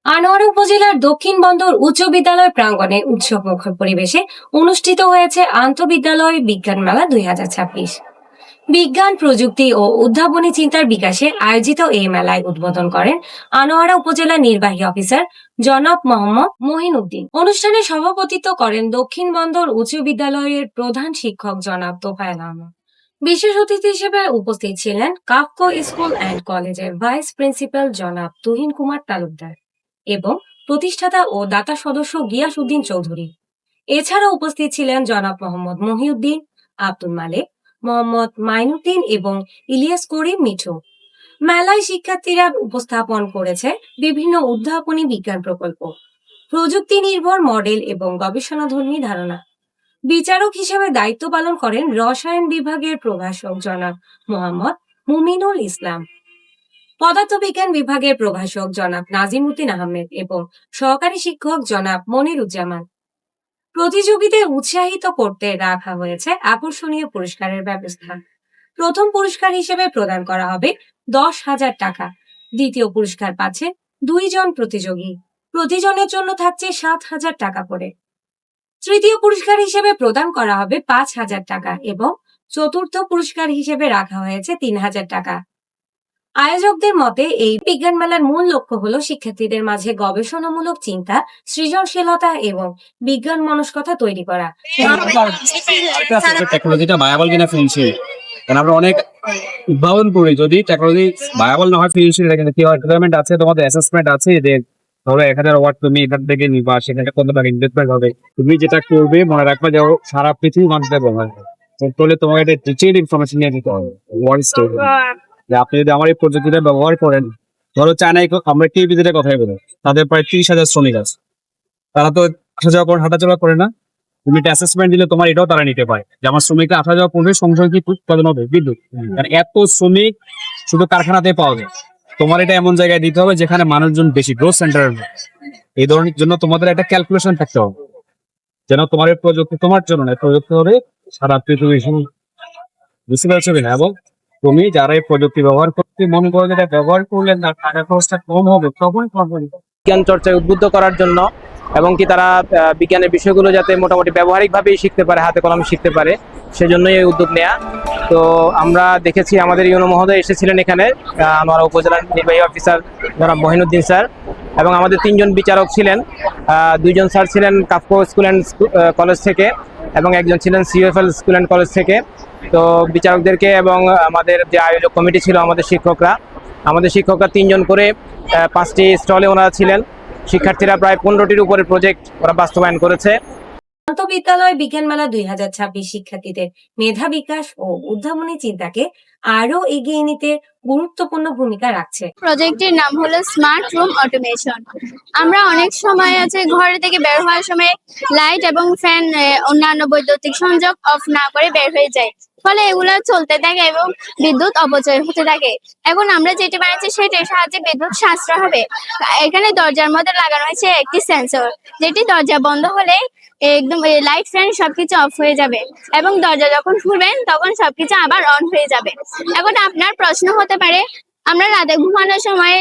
আনোয়ারা উপজেলার দক্ষিণ বন্দর উচ্চ বিদ্যালয় প্রাঙ্গণে উৎসবমুখর পরিবেশে অনুষ্ঠিত হয়েছে আন্তঃবিদ্যালয় বিজ্ঞান মেলা 2026। বিজ্ঞান প্রযুক্তি ও উদ্ভাবনী চিন্তার বিকাশে আয়োজিত এই মেলায় উদ্বোধন করেন আনোয়ারা উপজেলা নির্বাহী অফিসার জনাব মোহাম্মদ মহিনউদ্দিন। অনুষ্ঠানে সভাপতিত্ব করেন দক্ষিণ বন্দর উচ্চ বিদ্যালয়ের প্রধান শিক্ষক জনাব তোফায়েল আহমদ। বিশেষ অতিথি হিসেবে উপস্থিত ছিলেন কাফকো স্কুল অ্যান্ড কলেজের ভাইস প্রিন্সিপাল জনাব তুহিন কুমার তালুকদার এবং প্রতিষ্ঠাতা ও দাতা সদস্য গিয়াস উদ্দিন চৌধুরী। এছাড়া উপস্থিত ছিলেন জনাব মোহাম্মদ মহিউদ্দিন, আব্দুল মালেক, মোহাম্মদ মাইনুদ্দিন এবং ইলিয়াস করিম মিঠু। মেলায় শিক্ষার্থীরা উপস্থাপন করেছে বিভিন্ন উদ্ভাবনী বিজ্ঞান প্রকল্প, প্রযুক্তি নির্ভর মডেল এবং গবেষণাধর্মী ধারণা। বিচারক হিসেবে দায়িত্ব পালন করেন রসায়ন বিভাগের প্রভাষক জনাব মোহাম্মদ মুমিনুল ইসলাম, পদার্থবিজ্ঞান বিভাগের প্রভাষক জনাব নাজিমউদ্দিন আহমেদ এবং সহকারী শিক্ষক জনাব মনিরুজ্জামান। প্রতিযোগিতায় উৎসাহিত করতে রাখা হয়েছে আকর্ষণীয় পুরস্কারের ব্যবস্থা। প্রথম পুরস্কার হিসেবে প্রদান করা হবে 10,000 টাকা। দ্বিতীয় পুরস্কার পাচ্ছে 2 জন প্রতিযোগী, প্রতিজনের জন্য থাকছে 7,000 টাকা করে। তৃতীয় পুরস্কার হিসেবে প্রদান করা হবে 5,000 টাকা এবং চতুর্থ পুরস্কার হিসেবে রাখা হয়েছে 3,000 টাকা। আয়োজকদের মতে এই বিজ্ঞান মেলার মূল লক্ষ্য হলো শিক্ষার্থীদের মাঝে গবেষণামূলক চিন্তা, সৃজনশীলতা এবং বিজ্ঞান মনস্কতা তৈরি করা। টেকনোলজিটা ভায়াবল কিনা ফিনান্সিয়াল, কারণ আমরা অনেক উদ্ভাবন করি, যদি টেকনোলজি ভায়াবল না হয় ফিনান্সিয়াল, কিন্তু কি হয় রিকোয়ারমেন্ট আছে, তোমাদের অ্যাসেসমেন্ট আছে যে ধরো 1,000 ওয়াট তুমি এখান থেকে নিবা, সেখানে কত টাকা ইনভেস্টমেন্ট হবে। তুমি যেটা করবে মনে রাখবা যে সারা পৃথিবী মানুষের ব্যবহার করে, তাহলে তোমাকে একটা ডিটেইলড ইনফরমেশন নিয়ে দিতে হবে। ওয়ান স্টেপ যে আপনি যদি আমার এই প্রযুক্তিটা ব্যবহার করেন, ধরো চায়নায় আমরা টিভিতে কথাই বলি, তাদের প্রায় 30,000 শ্রমিক আছে, তারা তো আসা যাওয়া করে হাঁটাচলা করে না। তুমি একটা অ্যাসেসমেন্ট দিলে তোমার এটাও তারা নিতে পারে যে আমার শ্রমিকরা আসা যাওয়া করবে, সংসদ কি উৎপাদন হবে বিদ্যুৎ, কারণ এত শ্রমিক শুধু কারখানাতে পাওয়া যায়। তোমার এটা এমন জায়গায় দিতে হবে যেখানে মানুষজন বেশি, গ্রোথ সেন্টার। এই ধরনের জন্য তোমাদের একটা ক্যালকুলেশন থাকতে হবে যেন তোমার এই প্রযুক্তি তোমার জন্য নয়, প্রযুক্তি হবে সারা পৃথিবী। বুঝতে পারছো কিনা? এবং তুমি যারা এই প্রযুক্তি ব্যবহার করতে মনে করো যেটা ব্যবহার করলে না টাকা খরচটা কম হবে, তখন বিজ্ঞান চর্চায় উদ্বুদ্ধ করার জন্য এবং কি তারা বিজ্ঞানের বিষয়গুলো যাতে মোটামুটি ব্যবহারিকভাবেই শিখতে পারে, হাতে কলমে শিখতে পারে, সেজন্যই এই উদ্যোগ নেওয়া। তো আমরা দেখেছি আমাদের ইউনো মহোদয় এসেছিলেন এখানে, আনোয়ারা উপজেলার নির্বাহী অফিসার জনাব মহিনুদ্দিন স্যার, এবং আমাদের 3 জন বিচারক ছিলেন। 2 জন স্যার ছিলেন কাফকো স্কুল অ্যান্ড কলেজ থেকে এবং একজন ছিলেন সিএফএল স্কুল অ্যান্ড কলেজ থেকে। তো বিচারকদেরকে এবং আমাদের যে আয়োজক কমিটি ছিল আমাদের শিক্ষকরা 3 জন করে 5টি স্টলে ওনারা ছিলেন। শিক্ষার্থীরা প্রায় 15টির উপরে প্রজেক্ট ওরা বাস্তবায়ন করেছে। আন্তঃবিদ্যালয় বিজ্ঞান মেলা 2026 শিক্ষার্থীদের মেধা বিকাশ ও উদ্ভাবনী চিন্তাকে আরো এগিয়ে নিতে গুরুত্বপূর্ণ ভূমিকা রাখছে। প্রজেক্টের নাম হলো স্মার্ট রুম অটোমেশন। আমরা অনেক সময় আছে ঘর থেকে বের হওয়ার সময় লাইট এবং ফ্যান অন্যান্য বৈদ্যুতিক সংযোগ অফ না করে বের হয়ে যায়, ফলে এগুলো চলতে থাকে এবং বিদ্যুৎ অপচয় হতে থাকে। এখন আমরা যেটি বানাচ্ছি সেটার সাহায্যে বিদ্যুৎ সাশ্রয় হবে। এখানে দরজার মধ্যে লাগানো হয়েছে একটি সেন্সর, যেটি দরজা বন্ধ হলে একদম লাইট ফ্যান সবকিছু অফ হয়ে যাবে এবং দরজা যখন খুলবেন তখন সবকিছু আবার অন হয়ে যাবে। এখন আপনার প্রশ্ন হতে পারে, আমরা রাতে ঘুমানোর সময়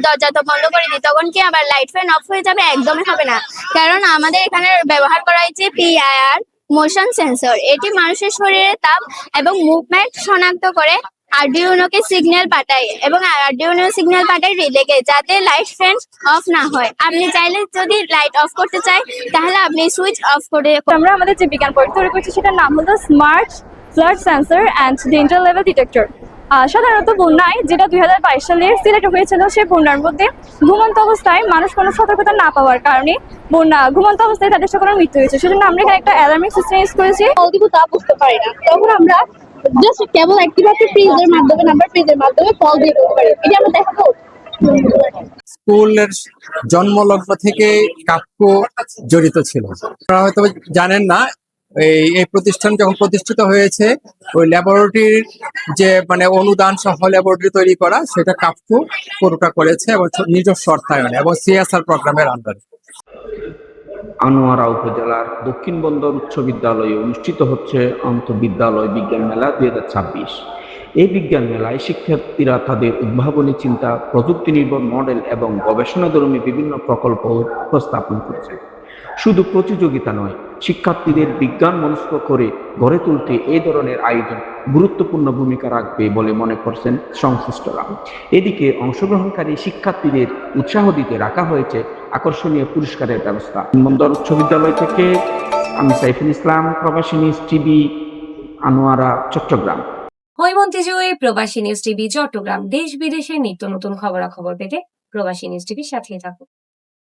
দরজা তো বন্ধ করে দিই, তখন কি আবার লাইট ফ্যান অফ হয়ে যাবে? একদমই হবে না, কারণ আমাদের এখানে ব্যবহার করা হয়েছে PIR মোশন সেন্সর। এটি মানুষের শরীরের তাপ এবং মুভমেন্ট শনাক্ত করে আরডিউনোকে সিগন্যাল পাঠায় এবং আরডিউনো সিগন্যাল পাঠায় রিলেকে, যাতে লাইট ফ্যান অফ না হয়। আপনি চাইলে যদি লাইট অফ করতে চাই তাহলে আপনি সুইচ অফ করে। আমরা আমাদের যে বিজ্ঞান প্রয়োগ তৈরি করছি সেটার নাম হলো smart flood sensor and danger level detector. সাধারণত বন্যায় যেটা 2022 সালে সিলেক্ট হয়েছিল, সেই বন্যার মধ্যে ঘুমন্ত অবস্থায় মানুষ কোনো সতর্কতা না পাওয়ার কারণে ঘুমন্ত অবস্থায় তাদের সকলের মৃত্যু হয়েছে। সেজন্য আমরা এখানে একটা অ্যালার্মিং সিস্টেম ইউজ করেছি। তা বুঝতে পারি না, তখন আমরা জাস্ট কেবল একটিমাত্র ফ্রিজের মাধ্যমে কল দিয়ে করতে পারি। এটা আমরা দেখাবো। স্কুলের জন্মলগ্ন থেকে কাফকো জড়িত ছিল। আপনারা হয়তো জানেন না, এই প্রতিষ্ঠান যখন প্রতিষ্ঠিত হয়েছে, ওই ল্যাবরেটরির যে অনুদান সহ ল্যাবরেটরি তৈরি করা, সেটা কাফকো পুরোটা করেছে এবং নিজস্ব অর্থায়নে এবং CSR প্রোগ্রামের আন্ডারে। আনোয়ারা উপজেলার দক্ষিণ বন্দর উচ্চ বিদ্যালয়ে অনুষ্ঠিত হচ্ছে আন্তঃবিদ্যালয় বিজ্ঞান মেলা 2026। এই বিজ্ঞান মেলায় শিক্ষার্থীরা তাদের উদ্ভাবনী চিন্তা, প্রযুক্তি নির্ভর মডেল এবং গবেষণাধর্মী বিভিন্ন প্রকল্প উপস্থাপন করেছে। শুধু প্রতিযোগিতা নয়, শিক্ষার্থীদের বিজ্ঞান মনস্ক করে গড়ে তুলতে এই ধরনের আয়োজন গুরুত্বপূর্ণ ভূমিকা রাখবে বলে মনে করছেন সংশ্লিষ্টরা। এদিকে অংশগ্রহণকারী শিক্ষার্থীদের উৎসাহ দিতে রাখা হয়েছে আকর্ষণীয় পুরস্কারের ব্যবস্থা। বন্দর উচ্চ বিদ্যালয় থেকে আমি সাইফুল ইসলাম, প্রবাসী নিউজ টিভি, আনোয়ারা, চট্টগ্রাম। হৈমন্তী জুঁই, প্রবাসী নিউজ টিভি, চট্টগ্রাম। দেশ বিদেশের নিত্য নতুন খবরাখবর পেতে প্রবাসী নিউজ টিভির সাথেই থাকুন।